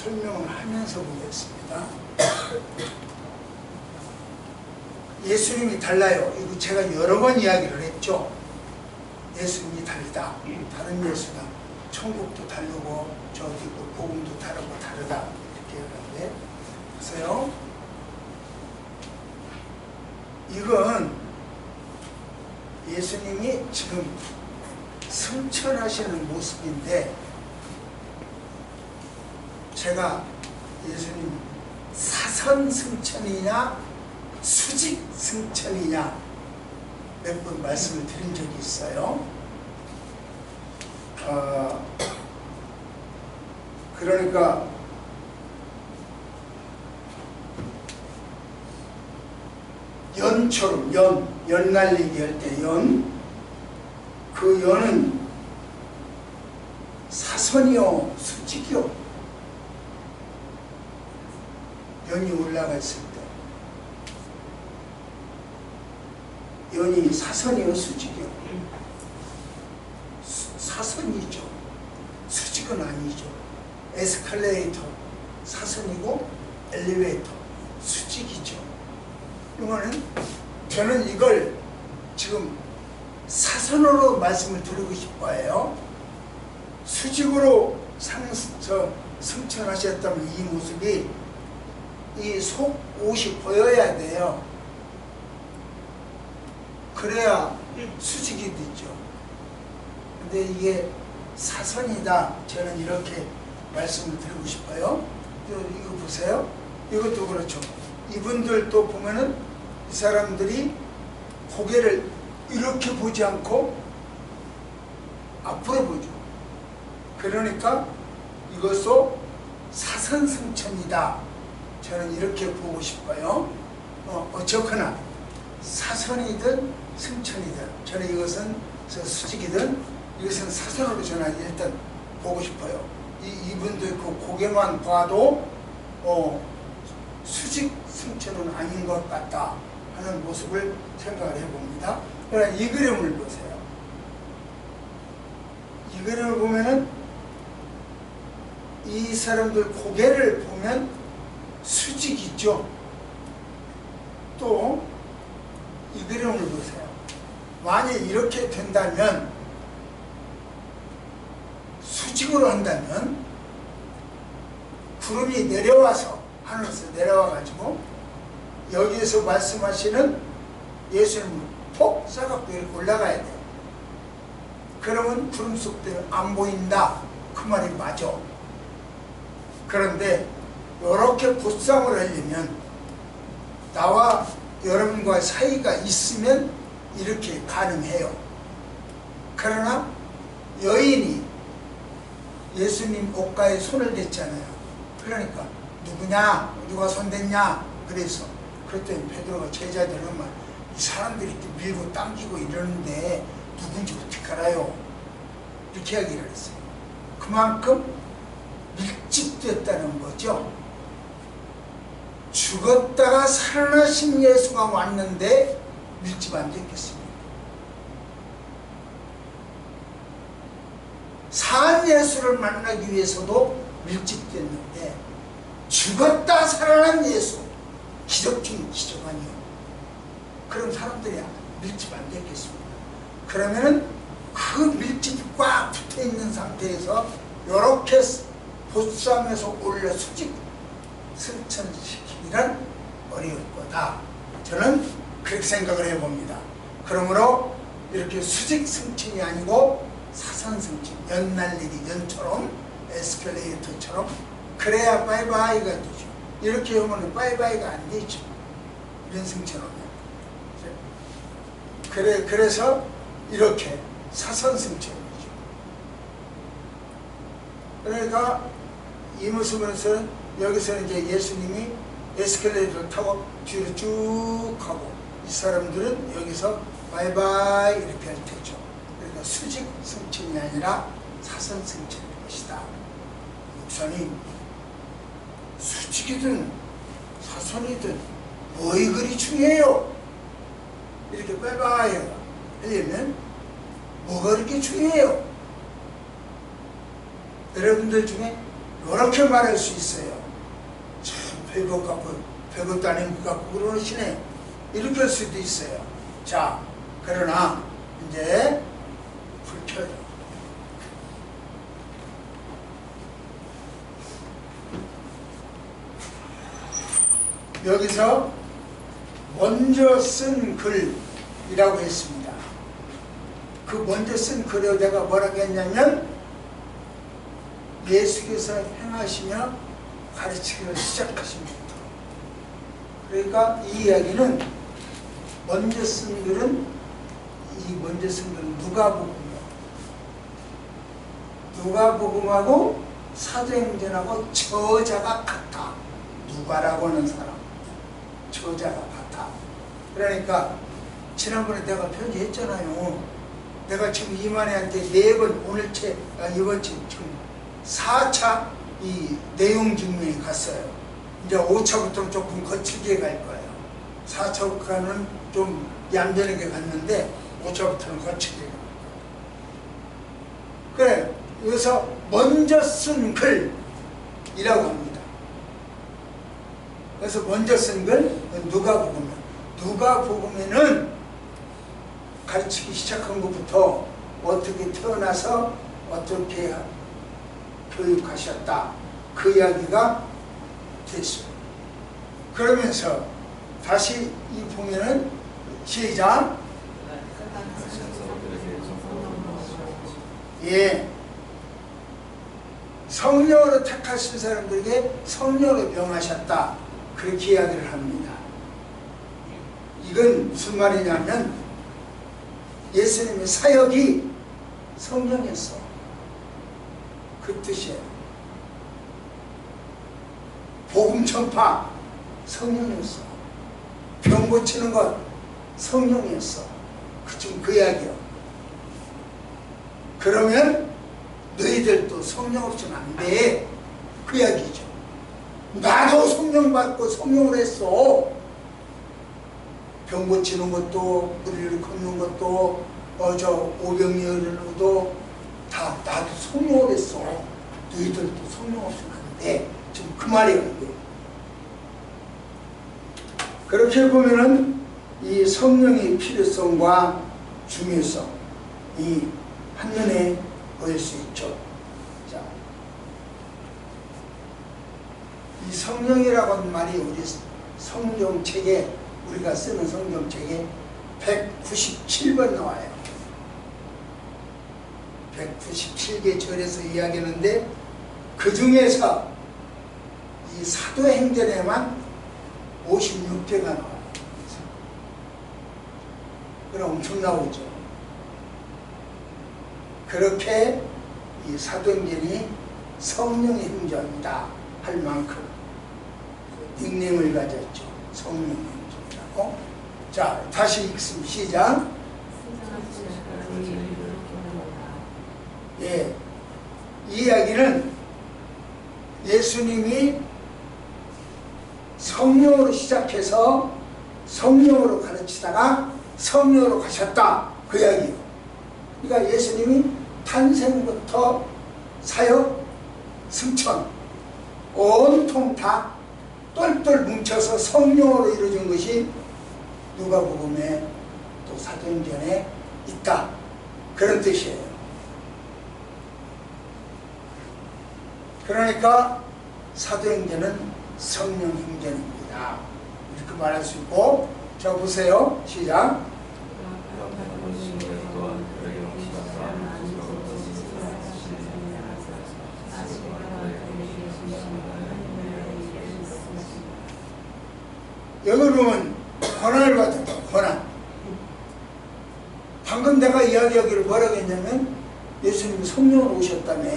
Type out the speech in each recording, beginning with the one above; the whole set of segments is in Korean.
설명을 하면서 보겠습니다. 예수님이 달라요. 이거 제가 여러 번 이야기를 했죠. 예수님이 다르다. 다른 예수다. 천국도 다르고 저기 복음도 다르고 다르다. 이렇게 하는데 보세요. 이건 예수님이 지금 승천하시는 모습인데 제가 예수님 사선 승천이냐 수직 승천이냐 몇 번 말씀을 드린 적이 있어요. 그러니까 연처럼 연 날리기 할 때 그 연은 사선이요 수직이요. 연이 올라가 있을 때 연이 사선이요 수직이요. 사선이죠. 수직은 아니죠. 에스컬레이터 사선이고 엘리베이터 수직이죠. 이거는 저는 이걸 지금 사선으로 말씀을 드리고 싶어요. 수직으로 승천하셨다면 이 모습이 이 속 옷이 보여야 돼요. 그래야 수직이 되죠. 근데 이게 사선이다. 저는 이렇게 말씀을 드리고 싶어요. 이거 보세요. 이것도 그렇죠. 이분들도 보면은 이 사람들이 고개를 이렇게 보지 않고 앞으로 보죠. 그러니까 이것도 사선승천이다. 저는 이렇게 보고 싶어요. 어쨌거나 사선이든 승천이든 저는 이것은 수직이든 이것은 사선으로 저는 일단 보고 싶어요. 이분들 그 고개만 봐도 수직 승천은 아닌 것 같다 하는 모습을 생각을 해봅니다. 그러나 이 그림을 보세요. 이 그림을 보면은 이 사람들 고개를 보면 수직이죠. 또 이 그림을 보세요. 만약 이렇게 된다면 수직으로 한다면 구름이 내려와서 하늘에서 내려와 가지고 여기에서 말씀하시는 예수님은 폭 싸갖고 이렇게 올라가야 돼요. 그러면 구름 속에는 안 보인다. 그 말이 맞아. 그런데 이렇게 보쌈을 하려면 나와 여러분과 사이가 있으면 이렇게 가능해요. 그러나 여인이 예수님 옷가에 손을 댔잖아요. 그러니까 누구냐? 누가 손댔냐? 그래서 그랬더니 베드로가 제자들은 막 이 사람들이 이렇게 밀고 당기고 이러는데 누군지 어떻게 알아요? 이렇게 이야기를 했어요. 그만큼 밀집됐다는 거죠. 죽었다가 살아나신 예수가 왔는데 밀집 안 됐겠습니까? 산 예수를 만나기 위해서도 밀집됐는데 죽었다 살아난 예수, 기적 중인 기적 아니요. 그럼 사람들이 밀집 안 됐겠습니까? 그러면은 그 밀집이 꽉 붙어 있는 상태에서 이렇게 보쌈에서 올려 수직 승천시키기란 어려울 거다. 저는 그렇게 생각을 해봅니다. 그러므로 이렇게 수직 승천이 아니고 사선 승천, 연 날리기, 연처럼 에스컬레이터처럼 그래야 바이바이가 되죠. 이렇게 하면 바이바이가 안 되죠. 이런 승천은. 그래서 이렇게 사선 승천이죠. 그러니까 이 모습에서는 여기서는 이제 예수님이 에스컬레이터를 타고 뒤로 쭉 가고 이 사람들은 여기서 바이바이 이렇게 할 테죠. 그러니까 수직 승천이 아니라 사선 승천일 것이다. 목사님, 수직이든 사선이든 뭐이 그리 중요해요? 이렇게 바이바이 하려면 뭐가 그렇게 중요해요? 여러분들 중에 이렇게 말할 수 있어요. 참 별것 같고 별것도 아닌 것 같고 그러시네. 이렇게 할 수도 있어요. 자, 그러나 이제 불 켜요. 여기서 먼저 쓴 글이라고 했습니다. 그 먼저 쓴 글에다가 뭐라고 했냐면 예수께서 행하시며 가르치기를 시작하신 것부터. 그러니까 이 이야기는 먼저 쓴 글은 누가복음이요. 누가복음하고 사도행전하고 저자가 같아. 누가라고 하는 사람 저자가 같아. 그러니까 지난번에 내가 편지했잖아요. 내가 지금 이만희한테 4번 이번 주 지금 4차 이 내용 증명에 갔어요. 이제 5차부터는 조금 거칠게 갈 거예요. 4차부터는 좀 얌전하게 갔는데 5차부터는 거칠게 갈 거예요. 그래, 여기서 먼저 쓴 글이라고 합니다. 그래서 먼저 쓴 글 누가복음에는 가르치기 시작한 것부터 어떻게 태어나서 어떻게 교육하셨다 그 이야기가 됐어요. 그러면서 다시 이 보면은 시작. 예, 성령으로 택하신 사람들에게 성령으로 명하셨다 그렇게 이야기를 합니다. 이건 무슨 말이냐면 예수님의 사역이 성령이었어. 그 뜻이에요. 복음 전파 성령이었어. 병 고치는 것 성령이었어. 그 이야기요. 그러면 너희들도 성령 없이는 안 돼. 그 이야기죠. 나도 성령 받고 성령을 했어. 병 고치는 것도 무리를 걷는 것도 오병이어도 다 나도 성령을 했어. 너희들도 성령 없이는 안 돼. 지금 그 말이에요. 이게. 그렇게 보면은 이 성령의 필요성과 중요성 이 한눈에 보일 수 있죠. 자, 이 성령이라고 하는 말이 우리 성경책에 우리가 쓰는 성경책에 197번 나와요. 197개 절에서 이야기하는데 그 중에서 이 사도행전에만 56개가 나와요. 그럼 엄청 나오죠. 그렇게 이 사도행전이 성령의 행전이다 할 만큼 닉네임을 가졌죠. 성령의 행전이라고. 자, 다시 읽습니다. 시작. 예, 이 이야기는 예수님이 성령으로 시작해서 성령으로 가르치다가 성령으로 가셨다 그 이야기예요. 그러니까 예수님이 탄생부터 사역, 승천 온통 다 똘똘 뭉쳐서 성령으로 이루어진 것이 누가복음에 또 사도행전에 있다 그런 뜻이에요. 그러니까 사도행전은 성령 행전입니다. 이렇게 말할 수 있고, 자 보세요. 시작. 여기 보면 권한을 받았다. 권한. 방금 내가 이야기하기를 뭐라고 했냐면 예수님이 성령으로 오셨다며.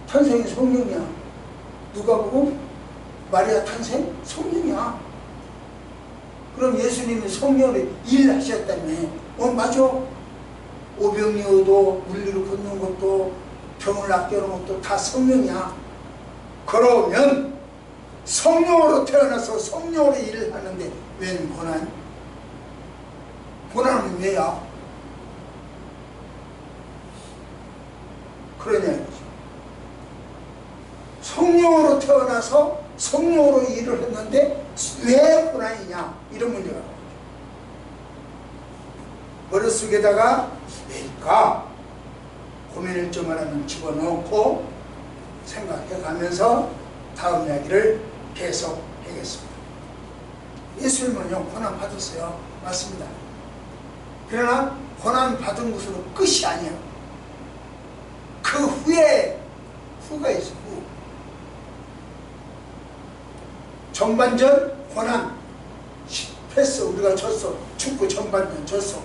탄생이 성령이야. 누가 보고 마리아 탄생? 성령이야. 그럼 예수님이 성령으로 일하셨다며. 맞아. 오병이어도 물리를 걷는 것도 병을 낫게 하는 것도 다 성령이야. 그러면 성령으로 태어나서 성령으로 일을 하는데 웬 고난? 고난은 왜야? 그러냐 이거죠. 성령으로 태어나서 성령으로 일을 했는데 왜 고난이냐, 이런 문제가 나오죠. 머릿속에다가 왜일까 고민을 좀 하나는 집어넣고 생각해가면서 다음 이야기를 계속 하겠습니다. 예수님은요 고난 받았어요. 맞습니다. 그러나 고난 받은 것으로 끝이 아니야. 그 후에 후가 있어. 후. 전반전 고난 패스 우리가 졌어. 축구 전반전 졌어.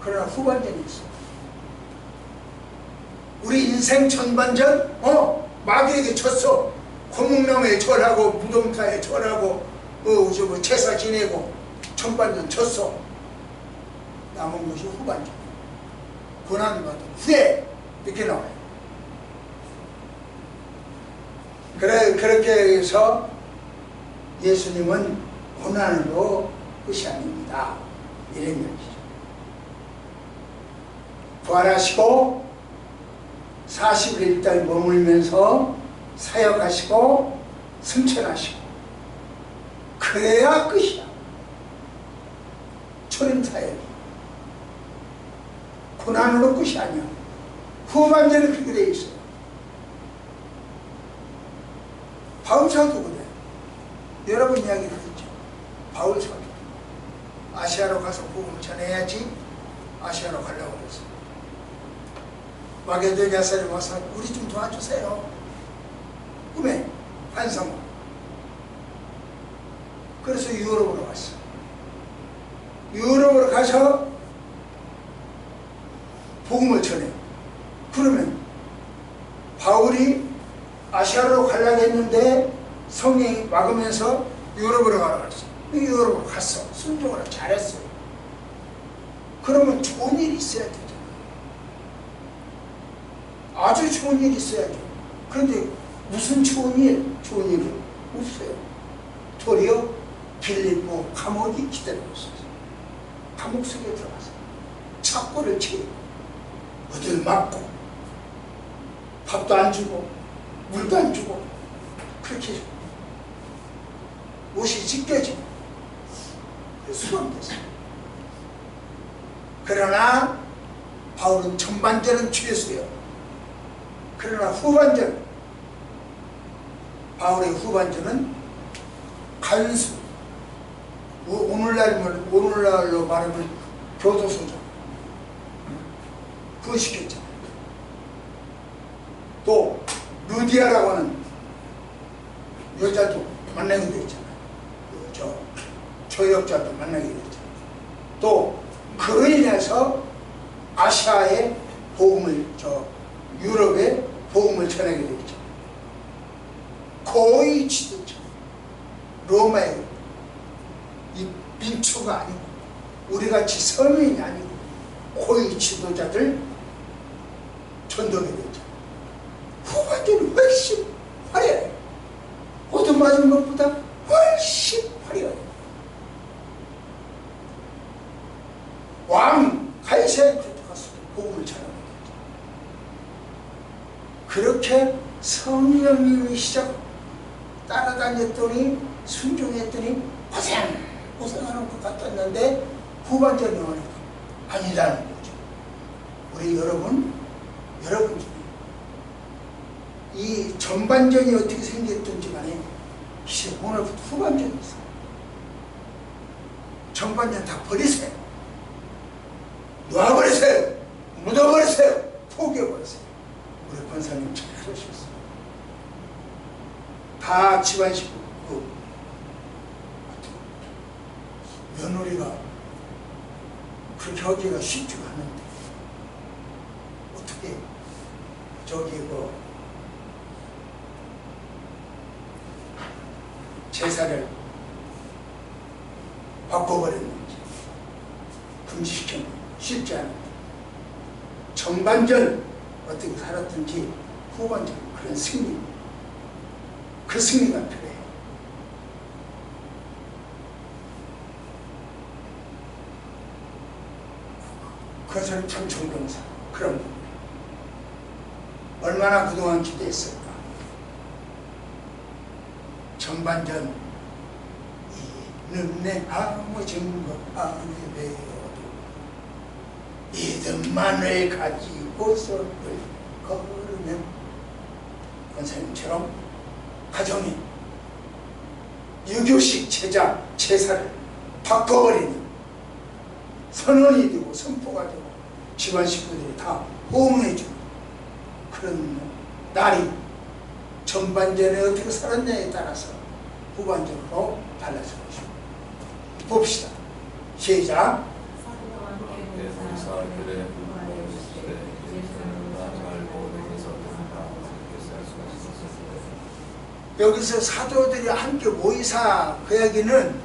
그러나 후반전이 있어. 우리 인생 전반전 마귀에게 졌어. 고목나무에 절하고 무덤가에 절하고 제사 지내고 전반전 졌어. 남은 것이 후반전. 고난받은 후에 이렇게 나와요. 그렇게 해서 예수님은 고난으로 끝이 아닙니다. 이런 얘기죠. 부활하시고 40일 이 땅에 머물면서 사역하시고 승천하시고 그래야 끝이야. 초림사역이 고난으로 끝이 아니야. 후반전에 그렇게 되어 있어요. 바울사도 그래. 여러 번 이야기를 했죠. 바울사도 아시아로 가서 복음을 전해야지 아시아로 가려고 그랬어요. 마게도냐 사람이 와서 우리 좀 도와주세요. 꿈에 환상. 그래서 유럽으로 갔어. 유럽으로 가서 복음을 전해. 그러면 바울이 아시아로 가려고 했는데 성령이 막으면서 유럽으로 가라고 했어. 유럽으로 갔어. 순종을 잘했어요. 그러면 좋은 일이 있어야 되잖아. 아주 좋은 일이 있어야죠. 그런데 무슨 좋은 일? 좋은 일은 없어요. 도리어 빌립보 감옥이 기다리고 있었어요. 감옥 속에 들어가서 착고를 치고 어딜 맞고 밥도 안 주고 물도 안 주고 그렇게 옷이 찢겨지고 수감됐어요. 그러나 바울은 전반전은 죄수예요. 그러나 후반전, 바울의 후반전은 간수. 오늘날로 말하면 교도소죠. 그거 시켰잖아요. 또 루디아라고 하는 여자도 만나게 되었잖아요. 조역자도 만나게 되었잖아요. 또 그로 인해서 아시아의 복음을 유럽의 복음을 전하게 되었죠. 거의 지도자 로마의 이 민초가 아니고 우리같이 서민이 아니고 거의 지도자들 전도하게 되었죠. 후반전이 훨씬 화려해요. 얻어맞은 것보다 훨씬 화려해요. 왕 가이사의 가서 복음을 전하게 되었죠. 그렇게 성령님이 시작 따라다녔더니 순종했더니 고생하는 것 같았는데 후반전에 오니까 아니라는 거죠. 우리 여러분들이 이 전반전이 어떻게 생겼든지 간에 이제 오늘부터 후반전이 있어요. 전반전 다 버리세요. 놔버리세요. 묻어버리세요. 포기해버리세요. 우리 권사님 잘 하셨어요. 다 집안 식구 며느리가 그렇게 하기가 쉽지가 않은데 어떻게 제사를 바꿔버렸는지 금지시켰는지 쉽지 않은데 전반전 어떻게 살았든지 후반전 그런 승리, 그 승리가 필요해요. 그것은 참 존경사. 그런 분 얼마나 그동안 기대했을까. 전반전 이는 아무 증거 아니 되어도 믿음만을 가지고서 걸으면 선생님처럼 가정이 유교식 제사를 바꿔버리는 선언이 되고 선포가 되고 집안 식구들이 다 호응해주는 그런 날이 전반전에 어떻게 살았냐에 따라서 후반전으로 달라져 것입니다. 봅시다. 시작. 여기서 사도들이 함께 모이사 그 이야기는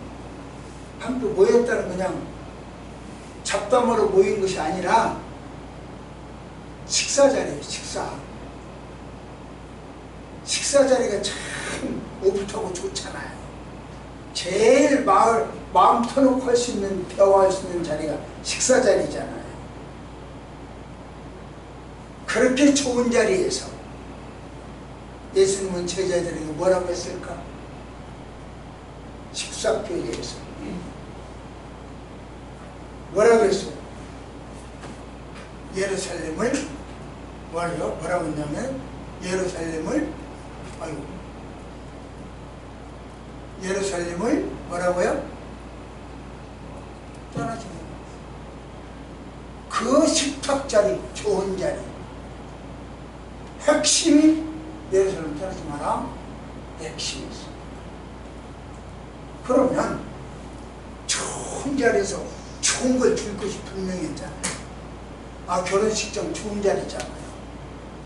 함께 모였다는 그냥 잡담으로 모인 것이 아니라 식사 자리예요. 식사 자리가 참 오붓하고 좋잖아요. 제일 마음 터놓고 할 수 있는, 대화할 수 있는 자리가 식사 자리잖아요. 그렇게 좋은 자리에서 예수님은 제자들에게 뭐라고 했을까? 식사표에서 뭐라고 했어요? 예루살렘을 뭐라고 했냐면 예루살렘을 뭐라고요? 떠나지 마. 그 식탁 자리, 좋은 자리, 핵심이 예루살렘 떠나지 마라. 핵심이 있어. 그러면 좋은 자리에서 좋은 걸 줄 것이 분명했잖아요. 결혼식장 좋은 자리잖아요.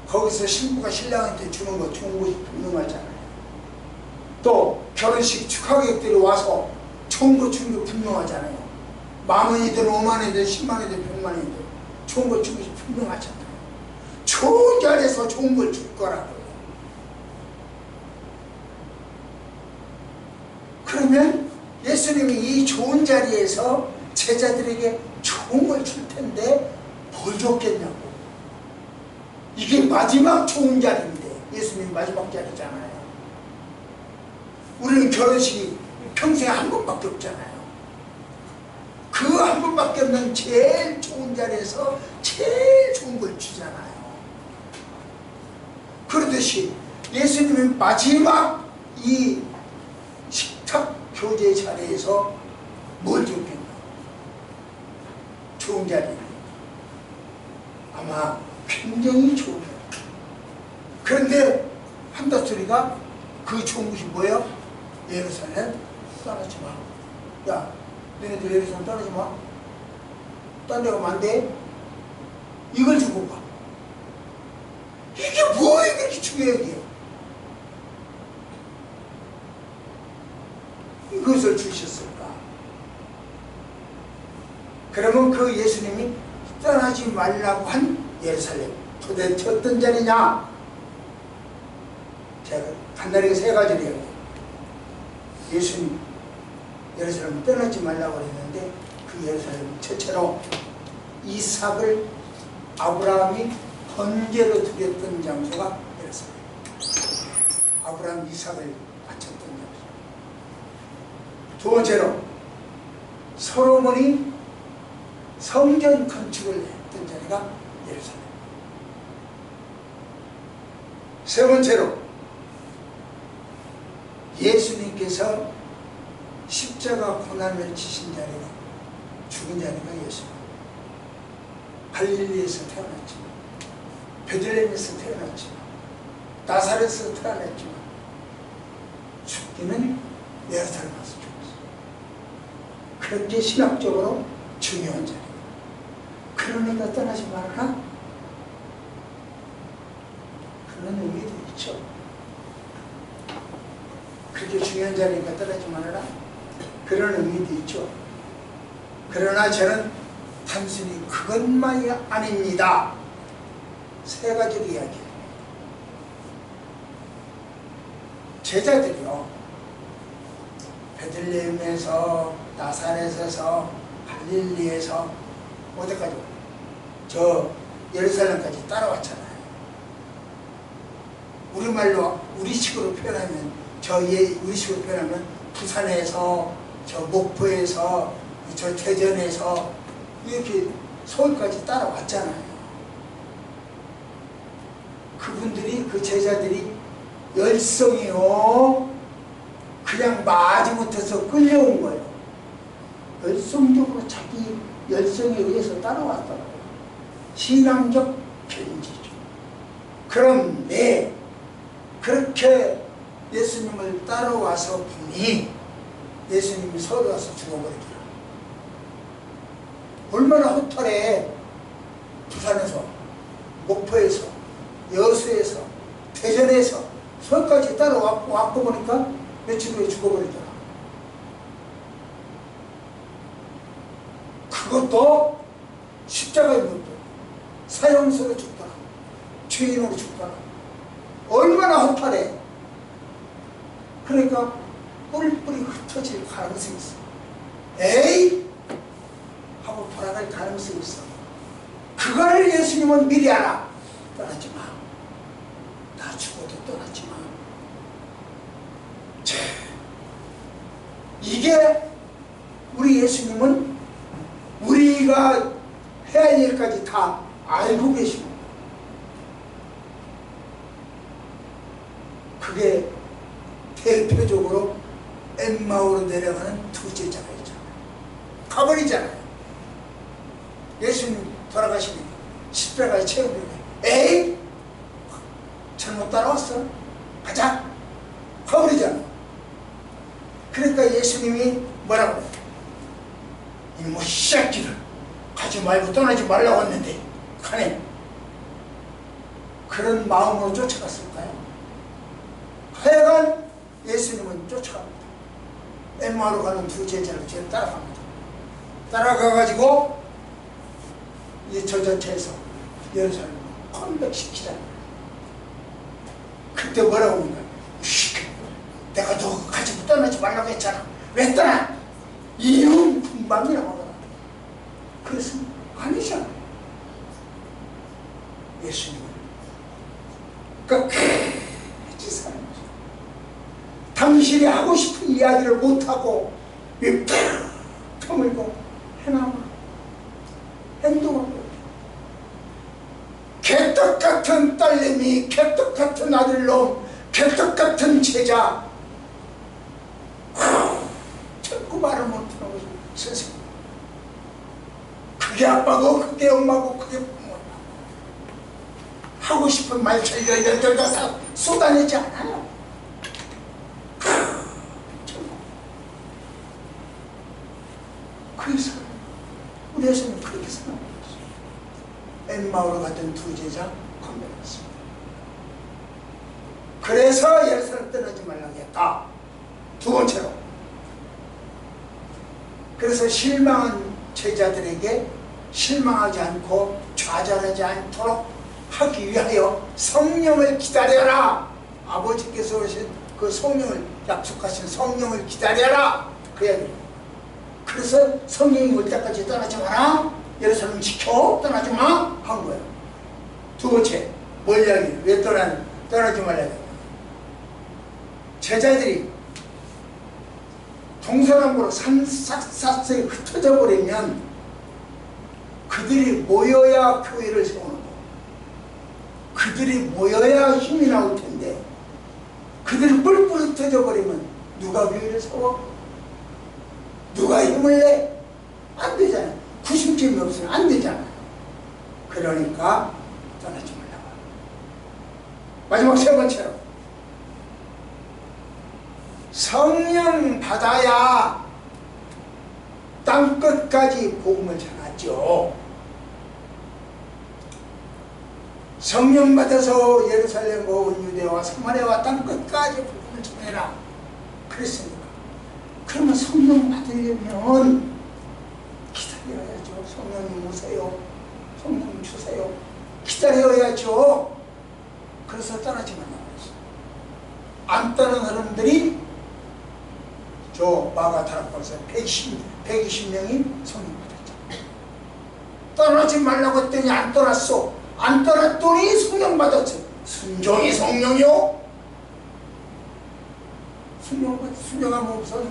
거기서 신부가 신랑한테 주는 거 좋은 것이 분명하잖아요. 또 결혼식 축하객들이 와서 좋은 거 주는 거 분명하잖아요. 10,000원이든 50,000원이든 100,000원이든 100만원이든 좋은 거 주는 것이 분명하잖아요. 좋은 자리에서 좋은 걸 줄 거라고요. 그러면 예수님이 이 좋은 자리에서 제자들에게 좋은 걸 줄 텐데 뭘 줬겠냐고. 이게 마지막 좋은 자리인데, 예수님 마지막 자리잖아요. 우리는 결혼식이 평생에 한 번밖에 없잖아요. 그 한 번밖에 없는 제일 좋은 자리에서 제일 좋은 걸 주잖아요. 그러듯이 예수님은 마지막 이 식탁 교제 자리에서 뭘 줬겠나? 좋은 자리. 아마 굉장히 좋은 자리. 그런데 한다 소리가 그 좋은 것이 뭐예요? 예루살렘 떠나지 마. 야, 너네들 예루살렘 떠나지 마. 딴 데 가면 안 돼. 이걸 주고 가. 이게 뭐에 그렇게 중요해? 이것을 주셨을까? 그러면 그 예수님이 떠나지 말라고 한 예루살렘 도대체 어떤 자리냐? 제가 간단하게 세 가지를 얘기해요. 예수님 예루살렘 떠나지 말라고 했는데 그 예루살렘 최초로 이삭을 아브라함이 번제로 드렸던 장소가 예루살렘. 아브라함 이삭을 바쳤던 장소. 두 번째로 솔로몬이 성전 건축을 했던 자리가 예루살렘. 세 번째로 예수님께서 십자가 고난을 지신 자리가, 죽은 자리가 예수님. 갈릴리에서 태어났지만, 베들레헴에서 태어났지만, 나사렛에서 태어났지만 죽기는 예루살렘에서 죽었어. 그렇게 신학적으로 중요한 자리. 그러니까 떠나지 말아라. 그런 의미도 있죠. 그렇게 중요한 자리니까 떠나지 말아라. 그런 의미도 있죠. 그러나 저는 단순히 그것만이 아닙니다. 세 가지로 이야기해요. 제자들이요, 베들레헴에서, 나사렛에서, 갈릴리에서 어디까지? 저 예루살렘까지 따라왔잖아요. 우리말로, 우리식으로 표현하면 저 우리 식으로 표현하면 부산에서 저 목포에서 저 대전에서 이렇게 서울까지 따라왔잖아요. 그분들이 그 제자들이 열성이요 그냥 마지못해서 끌려온 거예요. 열성적으로 자기 열성에 의해서 따라왔더라고요. 신앙적 견지죠. 그런데 그렇게 예수님을 따라와서 보니 예수님이 서울 와서 죽어버리더라. 얼마나 허탈해. 부산에서 목포에서 여수에서 대전에서 서울까지 따라왔고 보니까 며칠 후에 죽어버리더라. 그것도 십자가에 못 둬. 사형수로 죽더라. 죄인으로 죽더라. 얼마나 허탈해. 그러니까 뿔뿔이 흩어질 가능성이 있어. 에이! 하고 돌아갈 가능성이 있어. 그거를 예수님은 미리 알아. 떠나지 마. 나 죽어도 떠나지 마. 자, 이게 우리 예수님은 우리가 해야 할 일까지 다 알고 계시고, 그게 대표적으로 엠마오로 내려가는 두 제자가 있잖아요. 가버리잖아요. 예수님 돌아가시니까 십자가에 채우면 에이! 잘못 따라왔어. 가자. 가버리잖아. 그러니까 예수님이 뭐라고 해요? 이놈의 새끼를 가지 말고 떠나지 말라고 했는데 가네. 그런 마음으로 쫓아갔을까요? 하여간 예수님은 쫓아갑니다. 엠마오로 가는 두 제자를 지금 따라갑니다. 따라가가지고 이제 저 전체에서 예루살렘을 컴백시키잖아요. 그때 뭐라고 합니까? 내가 너 가지고 떠나지 말라고 했잖아. 왜 떠나? 이혼 분방이라고 하더라. 그래서 아니잖아. 예수님은 끝까지 사는 거죠. 당신이 하고 싶은 이야기를 못하고 터물고 해나와 행동하고, 개떡같은 딸내미, 개떡같은 아들놈, 개떡같은 제자, 자꾸 말을 못하는 거죠. 선생님, 그게 아빠고 그게 엄마고 그게 부모고, 하고 싶은 말 열렬 다 쏟아내지 않아요. 그래서 우리 예수님은 그렇게 생각합니다. 엠마오로 갔던 두 제자 건너갔습니다. 그래서 예루살렘 떠나지 말라고 했다. 두 번째로, 그래서 실망한 제자들에게 실망하지 않고 좌절하지 않도록 하기 위하여 성령을 기다려라. 아버지께서 오신 그 성령을, 약속하신 성령을 기다려라. 그 이야기입니다. 그래서 성령이 올 때까지 떠나지 마라. 예루살렘 지켜. 떠나지 마. 한 거예요. 두 번째, 뭘 이야기해요? 왜 떠나지 말라고? 제자들이 동서남북으로 산삭삭삭 흩어져 버리면 그들이 모여야 교회를 세우는 거. 그들이 모여야 힘이 나올 텐데, 그들이 뿔뿔 흩어져 버리면 누가 교회를 세워? 누가 힘을 내? 안 되잖아요. 구심점이 없으면 안 되잖아요. 그러니까 떠나지 말라고. 마지막 세 번째로, 성령 받아야 땅끝까지 복음을 전하죠. 성령 받아서 예루살렘과 온 유대와 사마리아와 땅끝까지 복음을 전해라. 그랬으니까. 그러면 성령 받으려면 기다려야죠. 성령님 오세요. 성령 주세요. 기다려야죠. 그래서 떠나지 말라고 했어요. 안 떠난 사람들이 저 마가다락방에서 120명이 성령 받았죠. 떠나지 말라고 했더니 안 떠났어. 안 떠났더니 성령 받았죠. 순종이 성령이요? 순종하면 없어져.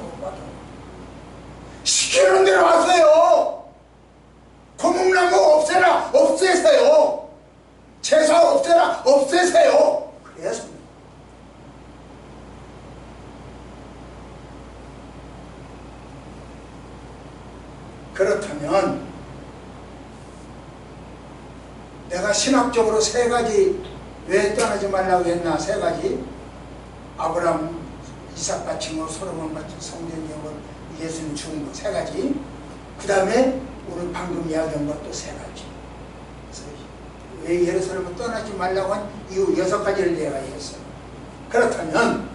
시키는 대로 하세요. 고목나무 없애라, 없애세요. 제사 없애라, 없애세요. 그래야 습니다. 그렇다면 내가 신학적으로 세 가지 왜 떠나지 말라고 했나? 세 가지. 아브라함, 이삭 바친 거, 솔로몬 바친 성전 예물, 예수님 죽은 거 세 가지. 그 다음에 오늘 방금 이야기한 것도 세 가지. 왜 예루살렘을 떠나지 말라고 한 이유 6가지를 내가 했어요. 그렇다면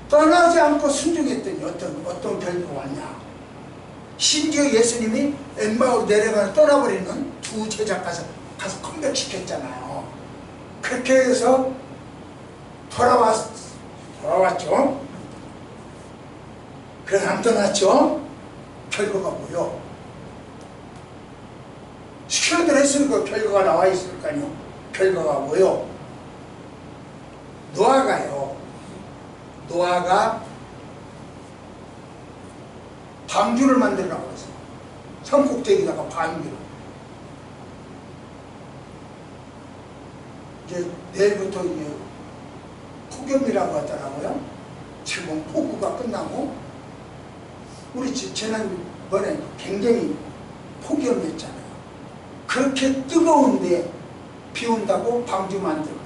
떠나지 않고 순종했더니 어떤 결과가 왔냐? 심지어 예수님이 엠마오로 내려가서 떠나버리는 두 제자 가서 컴백시켰잖아요. 그렇게 해서 돌아왔죠. 그래서 안 떠났죠. 결과가 뭐요? 시키는 대로 했으니까 결과가 나와 있을 거 아니요. 결과가 뭐요? 노아가 방주를 만들라고 했어요. 산 꼭대기다가 방주를. 이제 내일부터 이제 폭염이라고 하더라고요. 지금 폭우가 끝나고 우리 지난번에 굉장히 폭염이었잖아요. 그렇게 뜨거운데 비 온다고 방주 만들래요.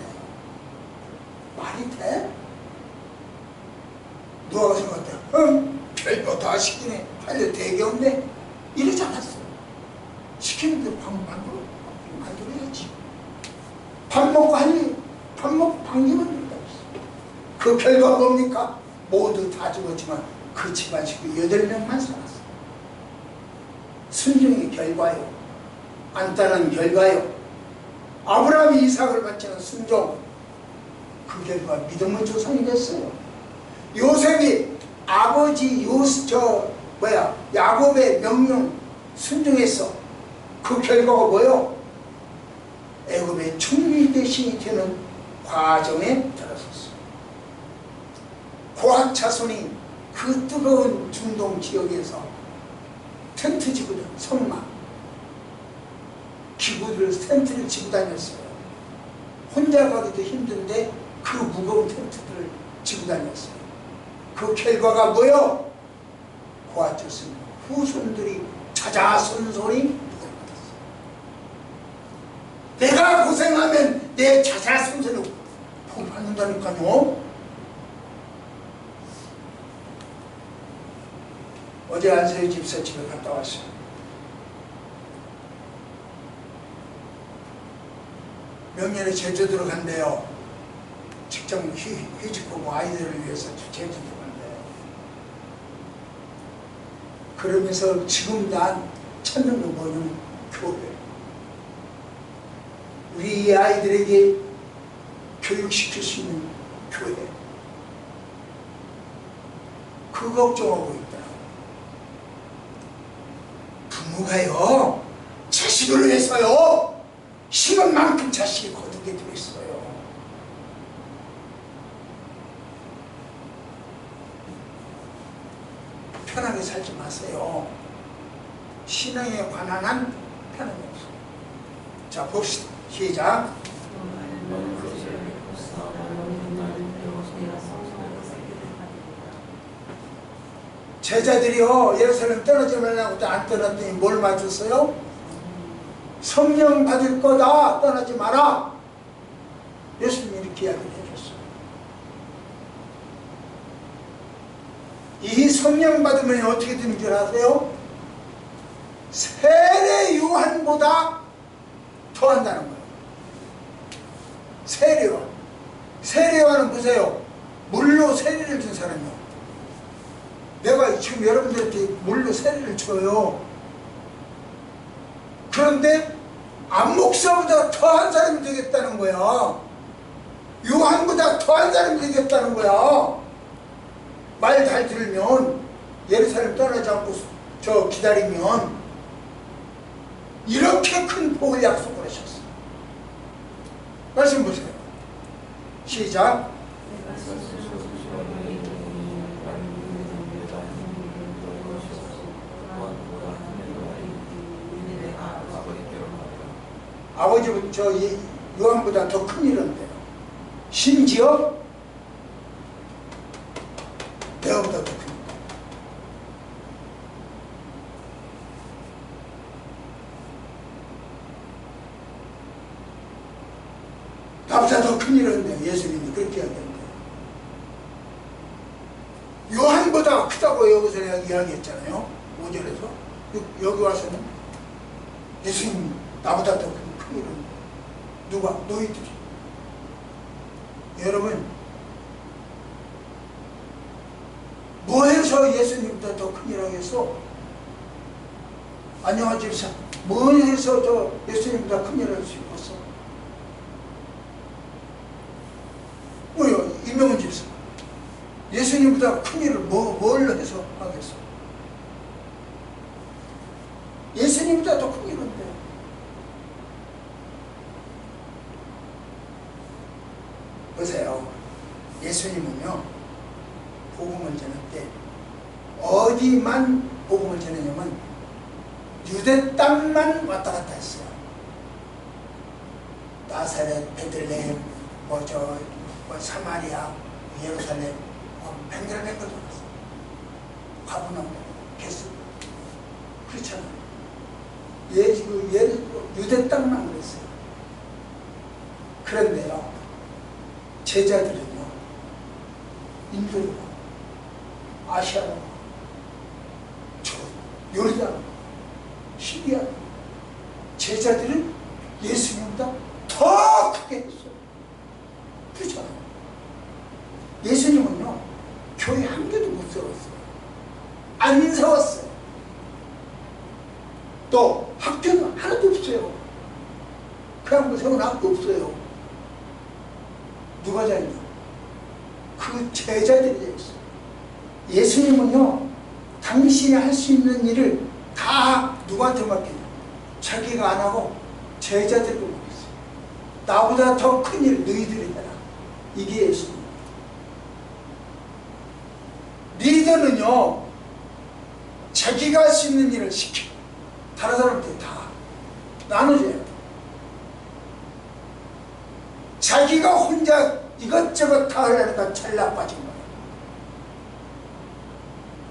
말이 돼? 노아가 생각해. 별거 다 시키네. 할래 되게 없네. 이러지 않았어요. 시키는 대로 방 만들어야지. 밥 먹고 방주 만들다 했어. 그 결과가 뭡니까? 모두 다 죽었지만 그 집안 식구 8명만 살았어요. 순종의 결과요. 안 따른 결과요. 아브라함이 이삭을 바치는 순종. 그 결과 믿음의 조상이 됐어요. 요셉이 아버지 야곱의 명령 순종했어. 그 결과가 뭐요? 애굽의 총리 대신이 되는 과정에 들어섰어. 고핫 자손이 그 뜨거운 중동 지역에서 텐트 지고 성막 텐트를 지고 다녔어요. 혼자 가기도 힘든데 그 무거운 텐트들을 지고 다녔어요. 그 결과가 뭐요? 고핫 자손 후손들이 자자손손이 복을 받았어요. 내가 고생하면 내 자자손손이 복을 받는다니까요. 어제 안세희 집사 집에 갔다 왔어요. 명년에 제주도로 간대요. 직장 휴직하고 아이들을 위해서 제주도 간대요. 그러면서 지금 난 찾는 건 뭐냐면 교회. 우리 아이들에게 교육시킬 수 있는 교회. 그 걱정하고 있더라고요. 부모가요, 자식을 위해서요, 심은 만큼 자식이 거두게 되어 있어요. 편하게 살지 마세요. 신앙에 관한 한 편함이 없어요. 자, 봅시다. 시작. 제자들이요, 예루살렘 떠나지 말라고 안 떠났더니 뭘 맞췄어요? 성령 받을 거다, 떠나지 마라. 예수님이 이렇게 이야기를 해줬어요. 이 성령 받으면 어떻게 되는 줄 아세요? 세례 요한보다 더한다는 거예요. 세례 요한. 세례 요한은 보세요. 물로 세례를 준 사람이요. 내가 지금 여러분들한테 물로 세례를 줘요. 그런데 안목사보다 더한 사람이 되겠다는 거야. 요한보다 더한 사람이 되겠다는 거야. 말 잘 들으면, 예루살렘 떠나지 않고 기다리면 이렇게 큰 복을 약속을 하셨어. 말씀 보세요. 시작. 아버지 저 요한보다 더 큰 일인데요. 심지어 내가보다 더 큽니다. 나보다 더 큰 일인데 예수님이 그렇게 이야기했는데 요한보다 크다고 여기서 내가 이야기했잖아요. 5절에서 여기 와서는 예수님 나보다 더 큰 일인데 누가? 너희들이. 여러분 뭐 해서 예수님보다 더 큰 일 하겠어? 안녕하 집사 뭐 해서 저 예수님보다 큰 일 할 수 있겠어? 뭐요? 이명훈 집사 예수님보다 큰 일을 뭘 해서 하겠어? 예수님보다 더 큰 일인데 보세요. 예수님은요 복음을 전할 때 어디만 복음을 전하냐면 유대 땅만 왔다 갔다 했어요. 나사렛, 베들레헴, 사마리아, 예루살렘 뱅글뱅글 돌았어요. 가버나움, 개수 그렇잖아요. 유대 땅만 그랬어요. 그런데요 제자들은요 인도로 가, 아시아로 가, 저 요르단, 시리아 제자들은 예수님보다 더 크게 했어요. 그렇잖아요. 예수님은요 교회 한 개도 못 세웠어요. 안 세웠어요. 또 학교는 하나도 없어요. 그냥 뭐 세운 학교 없어요. 누가 잘했냐? 그 제자들이 잘했어요. 예수님은요 당신이 할 수 있는 일을 다 누구한테 맡기냐? 자기가 안 하고 제자들에게 맡겼어요. 나보다 더 큰 일 너희들이 해라. 이게 예수님. 리더는요 자기가 할 수 있는 일을 시켜 다른 사람한테 다 나눠줘야 돼. 자기가 혼자 이것저것 다 하려니까 잘 나빠진 거야.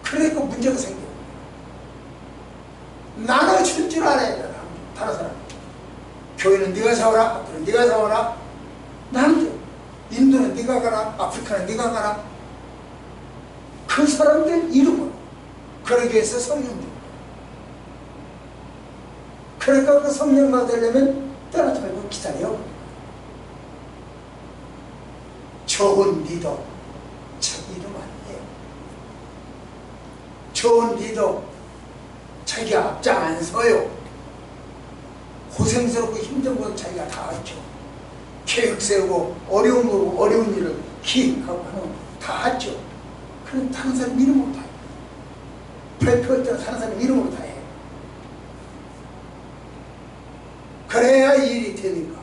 그러니까 문제가 생겨. 나눠줄 줄 알아야 돼. 다른 사람. 교회는 네가 사오라, 학교는 네가 사오라. 나눠줘. 인도는 네가 가라, 아프리카는 네가 가라. 그 사람들 이름으로. 그러기 위해서 성령 줘. 그러니까 그 성령 받으려면 떠나지 말고 기다려. 좋은 리더 자기 이름 안 해요. 좋은 리더 자기 앞장 안 서요. 고생스럽고 힘든 건 자기가 다 하죠. 계획 세우고 어려운 일을 기획하고 하는 거 다 하죠. 그럼 다른 사람 이름으로 다 해요. 발표할 때는 다른 사람 이름으로 다 해요. 그래야 일이 되니까.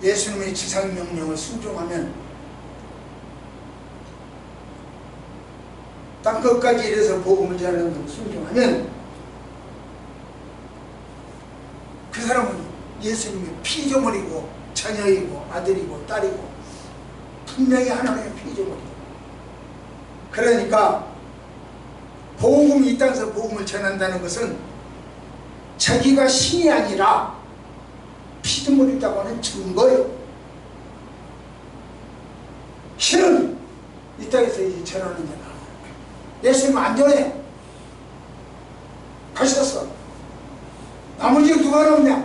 예수님의 지상명령을 순종하면 땅끝까지 이래서 복음을 전하는 걸 순종하면 그 사람은 예수님의 피조물이고 자녀이고 아들이고 딸이고 분명히 하나님의 피조물이고. 그러니까 복음이 이 땅에서 복음을 전한다는 것은 자기가 신이 아니라 피조물이라고 하는 증거예요. 신은 이 땅에서 이제 전하는 자다. 예수님은 안 전해. 가셨어. 나머지 누가 나오냐?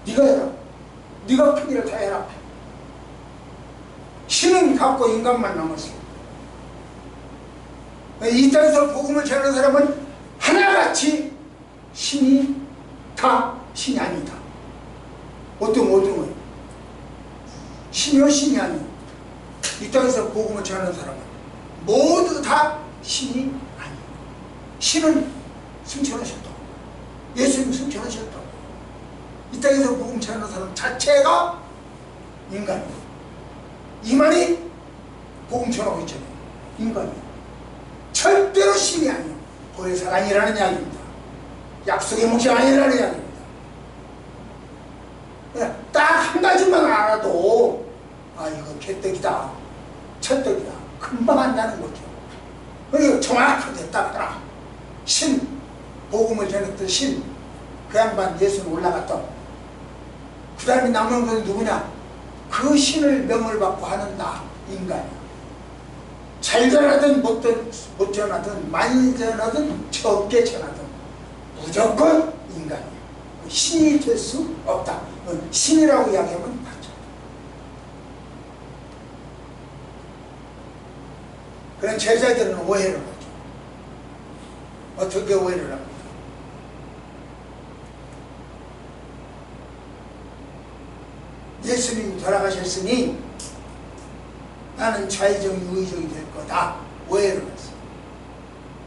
네가 해라. 네가 큰 일을 다 해라. 신은 갖고 인간만 남았어. 이 땅에서 복음을 전하는 사람은 하나같이 신이 다 신이 아니다. 어떤 거예요? 신이요 신이 아니에요. 이 땅에서 복음을 전하는 사람은 모두 다 신이 아니에요. 신은 승천하셨다고. 예수님 승천하셨다고. 이 땅에서 복음 전하는 사람 자체가 인간이. 이 말이 복음 전하고 있잖아요. 인간이. 절대로 신이 아니에요. 보혜사가 아니라는 이야기입니다. 약속의 몫이 아니라는 이야기입니다. 딱 한 가지만 알아도 아 이거 개떡이다, 찰떡이다 금방 안다는 거죠. 그리고 정확하게 딱 하나 신, 복음을 전했던 신, 그 양반 예수는 올라갔던 그 다음에 남은 것은 누구냐? 그 신을 명을 받고 하는 나 인간이야. 잘 전하든 못 전하든 많이 전하든 적게 전하든 무조건 인간이야. 신이 될 수 없다. 신이라고 이야기하면 맞죠. 그런 제자들은 오해를 하죠. 어떻게 오해를 합니까? 예수님이 돌아가셨으니 나는 좌의정이 의정이 될 거다. 오해를 했어.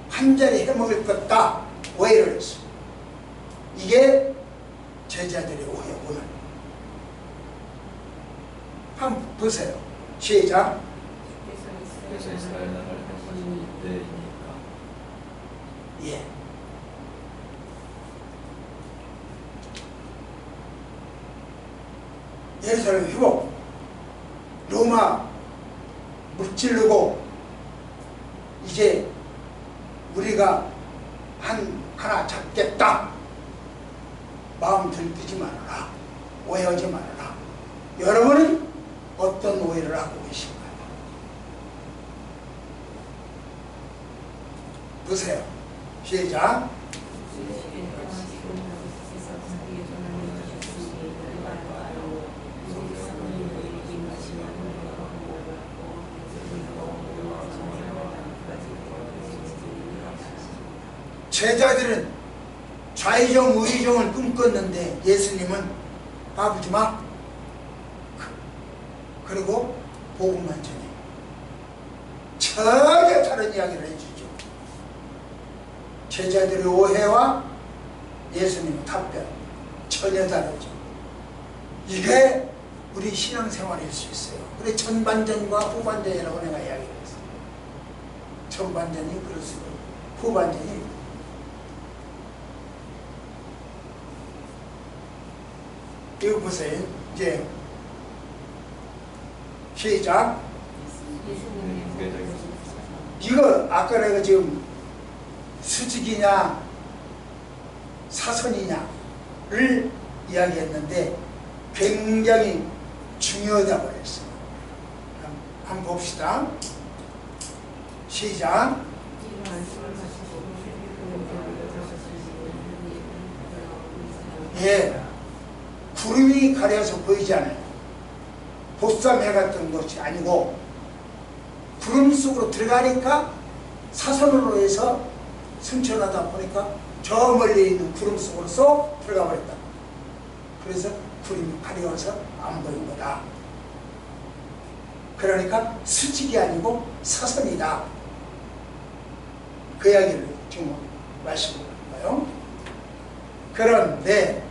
한 자리 해먹을 거다. 오해를 했어. 이게 제자들의 오해, 오늘. 한번 보세요. 시작. 그래서 이스라엘 나갈 것이 이때이니까. 예. 예루살렘 회복, 로마 무찌르고 이제 우리가 하나 잡겠다. 마음 들뜨지 말아라. 오해하지 말아라. 여러분은 어떤 오해를 하고 계신가요? 보세요. 시작. 제자들은 좌의정, 우의정을 꿈꿨는데 예수님은 아버지 마. 그리고 복음만 전해. 전혀 다른 이야기를 해주죠. 제자들의 오해와 예수님의 답변 전혀 다르죠. 이게 우리 신앙생활일 수 있어요. 그래 전반전과 후반전이라고 내가 이야기를 했어요. 전반전이 그럴 수 있고 후반전이 이거 보세요. 이제 시작. 이거 아까 내가 지금 수직이냐 사선이냐를 이야기했는데 굉장히 중요하다고 그랬어요. 한번 봅시다. 시작. 예. 구름이 가려서 보이지 않아요. 보쌈해 같은 것이 아니고 구름 속으로 들어가니까 사선으로 해서 승천하다 보니까 저 멀리 있는 구름 속으로 쏙 들어가 버렸다. 그래서 구름이 가려워서 안 보인 거다. 그러니까 수직이 아니고 사선이다. 그 이야기를 지금 말씀드린 거예요. 그런데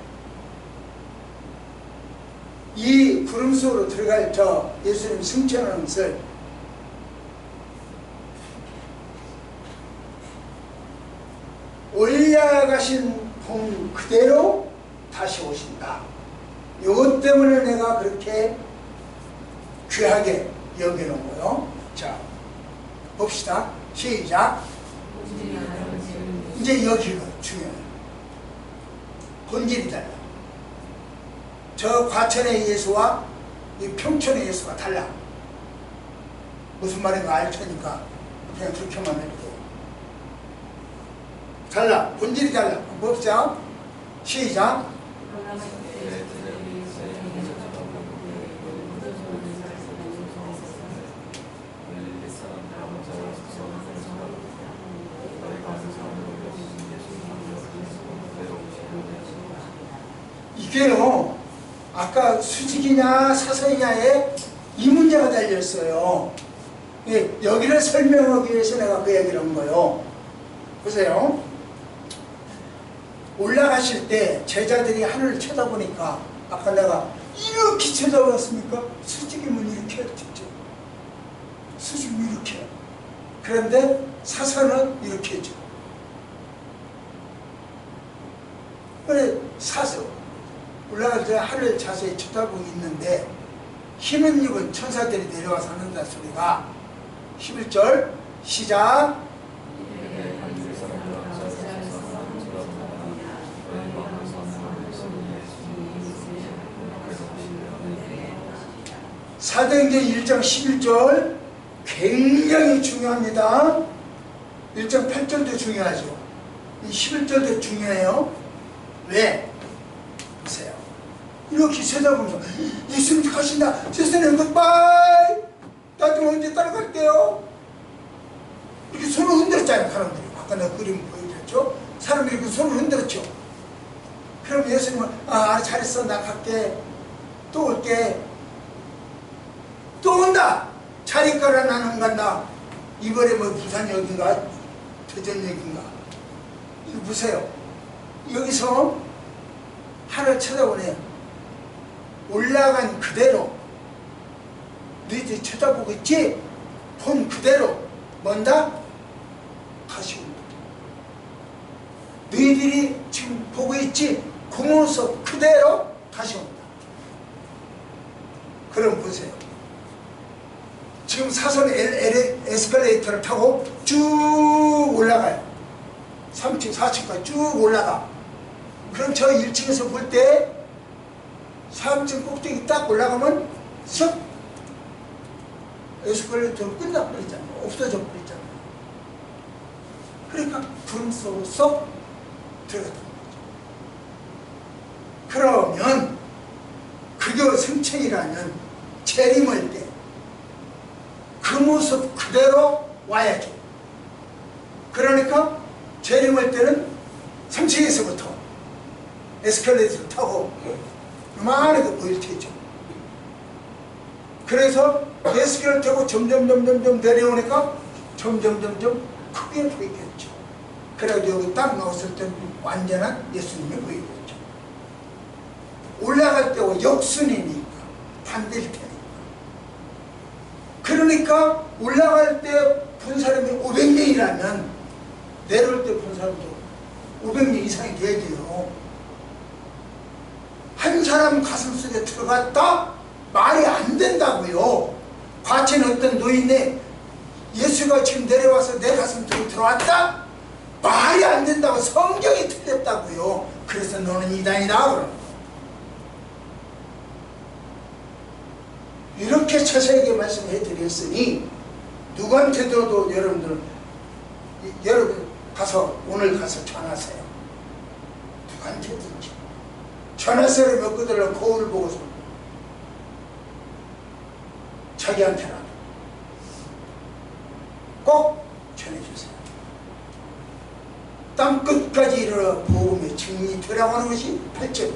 이 구름 속으로 들어갈 저 예수님 승천하는 것을 올라가신 분 그대로 다시 오신다. 이것 때문에 내가 그렇게 귀하게 여기는 거요. 자, 봅시다. 시작. 이제 여기가 중요해요. 본질이 달라. 저 과천의 예수와 이 평촌의 예수가 달라. 무슨 말인가 알 테니까 그냥 그렇게만 해도 달라. 본질이 달라. 봅시다. 시작. 이게요, 아까 수직이냐 사선이냐에 이 문제가 달렸어요. 여기를 설명하기 위해서 내가 그 얘기를 한 거예요. 보세요. 올라가실 때 제자들이 하늘을 쳐다보니까 아까 내가 이렇게 쳐다봤습니까? 수직이면 이렇게 했죠. 수직이면 이렇게. 그런데 사선은 이렇게 했죠. 그래, 사선 올라갈 때 하늘 자세히 쳐다보고 있는데 힘은 입은 천사들이 내려와서 하는다 소리가 11절 시작. 사도행전 1장 11절 굉장히 중요합니다. 1장 8절도 중요하죠. 11절도 중요해요. 왜? 보세요. 이렇게 쳐다보면서 예수님 가신다. 예수님 굿바이. 나도 언제 따라갈게요. 이렇게 손을 흔들었잖아요. 사람들이. 아까 내가 그림 보여드렸죠. 사람들이 그 손을 흔들었죠. 그럼 예수님은 잘했어. 나 갈게. 또 올게. 또 온다. 자리가라. 나는 간다. 이번에 뭐 부산역인가 대전역인가. 이거 보세요. 여기서 하늘 쳐다보네. 올라간 그대로 너희들이 쳐다보고 있지? 본 그대로 뭔다? 다시 온다. 너희들이 지금 보고 있지? 그 모습 그대로 다시 온다. 그럼 보세요. 지금 사선 에스컬레이터를 타고 쭉 올라가요. 3층, 4층까지 쭉 올라가. 그럼 저 1층에서 볼 때 3층 꼭대기 딱 올라가면 쓱 에스컬레이터로 끝나버리잖아요. 없어져 버리잖아요. 그러니까 구름 속으로 쏙 들어갔다. 그러면 그거 승천이라는 재림할 때 그 모습 그대로 와야죠. 그러니까 재림할 때는 3층에서부터 에스컬레이터를 타고 요만하게 보일 테죠. 그래서 에스컬레이터 타고 점점 내려오니까 점점 크게 보이겠죠. 그래서 여기 딱 나왔을 때는 완전한 예수님이 보이겠죠. 올라갈 때와 역순이니까 반대일 테니까. 그러니까 올라갈 때 본 사람이 500명이라면 내려올 때 본 사람도 500명 이상이 돼야 돼요. 한 사람 가슴 속에 들어갔다? 말이 안 된다고요. 과체는 어떤 노인네 예수가 지금 내려와서 내 가슴 속에 들어왔다? 말이 안 된다고. 성경이 틀렸다고요. 그래서 너는 이단이다 그러는 거예요. 이렇게 자세하게 말씀해 드렸으니 누구한테도 여러분 가서 오늘 가서 전하세요. 누구한테든지 전화세를 몇 그들로 거울 보고서 자기한테라도 꼭 전해주세요. 땅끝까지 이르러 복음의 증인이 되라고 하는 것이 8절이에요.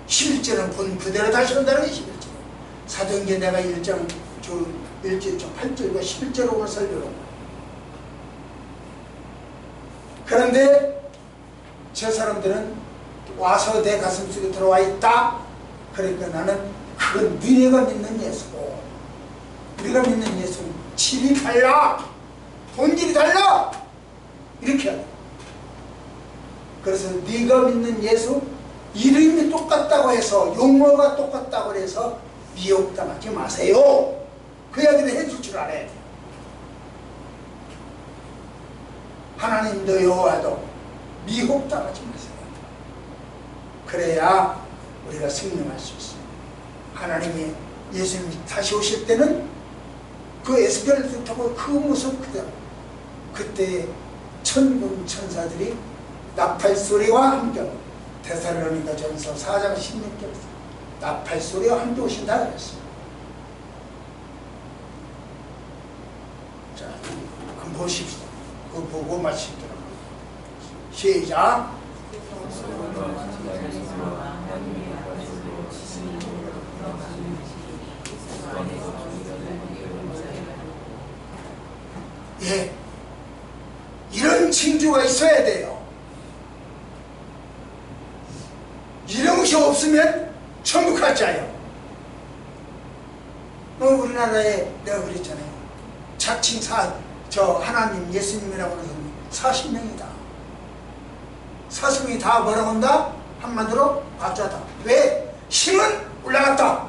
11절은 본 그대로 다시 온다는 것이 11절. 사도행전 내가 1장 8절과 11절을 오늘 설교를. 그런데 저 사람들은 와서 내 가슴 속에 들어와 있다. 그러니까 나는 그건 너희가 믿는 예수고, 우리가 믿는 예수는 질이 달라. 본질이 달라. 이렇게 하다. 그래서 네가 믿는 예수 이름이 똑같다고 해서 용어가 똑같다고 해서 미혹당하지 마세요. 그 이야기를 해줄 줄 알아야 돼요. 하나님도 여호와도 미혹당하지 마세요. 그래야 우리가 승리할 수 있어요. 하나님이 예수님이 다시 오실 때는 그 에스겔을 타고 그 모습 그대로, 그때 천군 천사들이 나팔소리와 함께, 데살로니가 전서 4장 16절에서 나팔소리와 함께 오신다 그랬어요. 자, 한번 보십시오. 그거 보고 마치도록. 시작. 예, 이런 징조가 있어야 돼요. 이런 것이 없으면 천국 갈 자예요. 우리나라에 내가 그랬잖아요. 자칭 하나님 예수님이라고 하는 사람이 40명이다. 40명이 다 뭐라고 한다? 한마디로 가짜다. 왜? 힘은 올라갔다.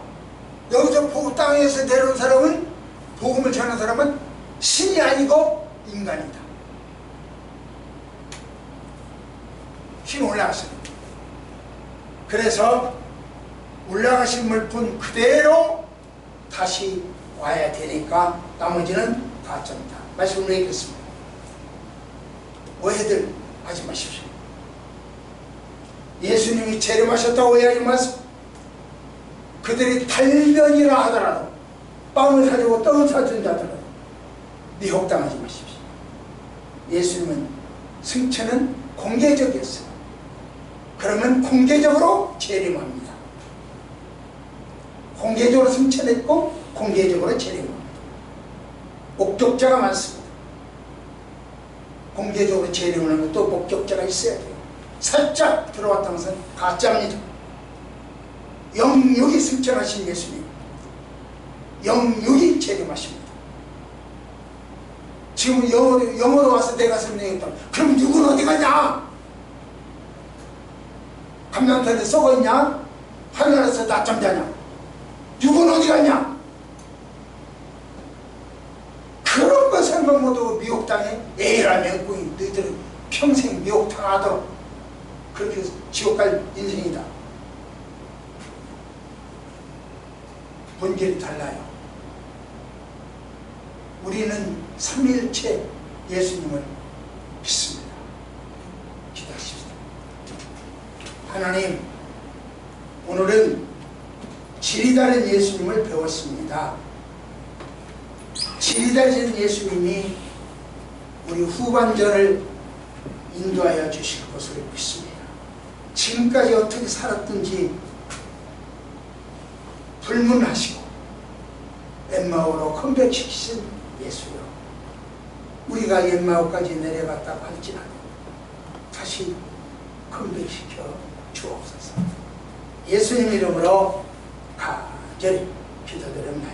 여기서 땅에서 내려온 사람은, 복음을 전하는 사람은 신이 아니고 인간이다. 힘이 올라갔어요. 그래서 올라가신 물품 그대로 다시 와야 되니까 나머지는 가짜입니다. 말씀을 읽겠습니다. 오해들 하지 마십시오. 예수님이 재림하셨다고 오해하지 마십시오. 그들이 달변이라 하더라도, 빵을 사주고 떡을 사준다 하더라도 미혹당하지 마십시오. 예수님은 승천은 공개적이었어요. 그러면 공개적으로 재림합니다. 공개적으로 승천했고 공개적으로 재림합니다. 목격자가 많습니다. 공개적으로 재림하는 것도 목격자가 있어야 돼요. 살짝 들어왔다는 것은 가짜입니다. 영육이 승천하신 예수님, 영육이 재림하십니다. 지금 영어로 와서 내가 설명했다. 그럼 누구는 어디 가냐? 감남편에 썩어있냐? 하늘나라에서 낮잠 자냐? 누구는 어디 갔냐? 그런 거 생각 못하고 미혹당해? 에이라면 너희들은 평생 미혹당하도록 그렇게 지옥 갈 인생이다. 본질이 달라요. 우리는 삼위일체 예수님을 믿습니다. 기도하십시오. 하나님, 오늘은 질이 다른 예수님을 배웠습니다. 질이 다른 예수님이 우리 후반전을 인도하여 주실 것을 믿습니다. 지금까지 어떻게 살았든지 불문하시고 엠마오로 컴백시키신 예수여, 우리가 엠마오까지 내려갔다고 할지라도 다시 컴백시켜 주옵소서. 예수님 이름으로 간절히 기도드립니다.